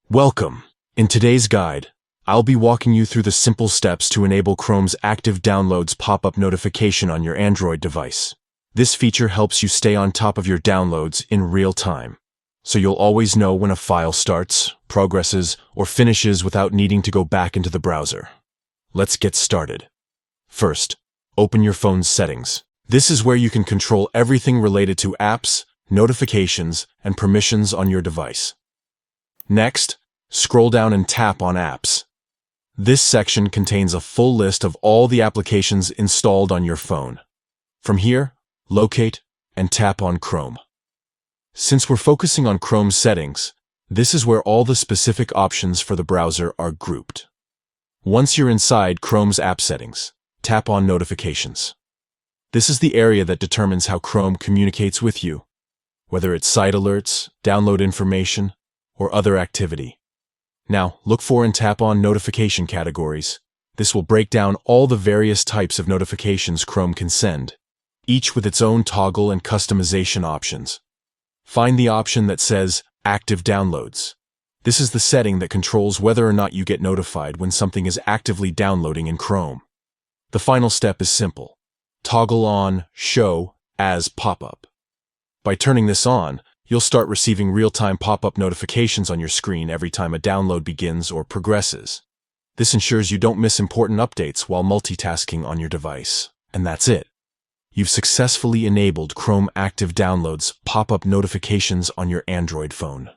Welcome! In today's guide, I'll be walking you through the simple steps to enable Chrome's Active Downloads pop-up notification on your Android device. This feature helps you stay on top of your downloads in real time, so you'll always know when a file starts, progresses, or finishes without needing to go back into the browser. Let's get started. First, open your phone's settings. This is where you can control everything related to apps, notifications, and permissions on your device. Next, scroll down and tap on Apps. This section contains a full list of all the applications installed on your phone. From here, locate and tap on Chrome. Since we're focusing on Chrome settings, this is where all the specific options for the browser are grouped. Once you're inside Chrome's app settings, tap on Notifications. This is the area that determines how Chrome communicates with you, whether it's site alerts, download information, or other activity. Now, look for and tap on Notification Categories. This will break down all the various types of notifications Chrome can send, each with its own toggle and customization options. Find the option that says Active Downloads. This is the setting that controls whether or not you get notified when something is actively downloading in Chrome. The final step is simple. Toggle on Show as Pop-up. By turning this on, you'll start receiving real-time pop-up notifications on your screen every time a download begins or progresses. This ensures you don't miss important updates while multitasking on your device. And that's it. You've successfully enabled Chrome Active Downloads pop-up notifications on your Android phone.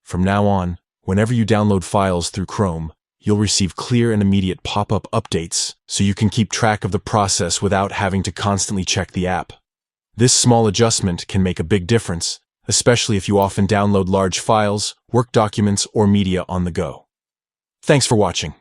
From now on, whenever you download files through Chrome, you'll receive clear and immediate pop-up updates so you can keep track of the process without having to constantly check the app. This small adjustment can make a big difference, especially if you often download large files, work documents, or media on the go. Thanks for watching.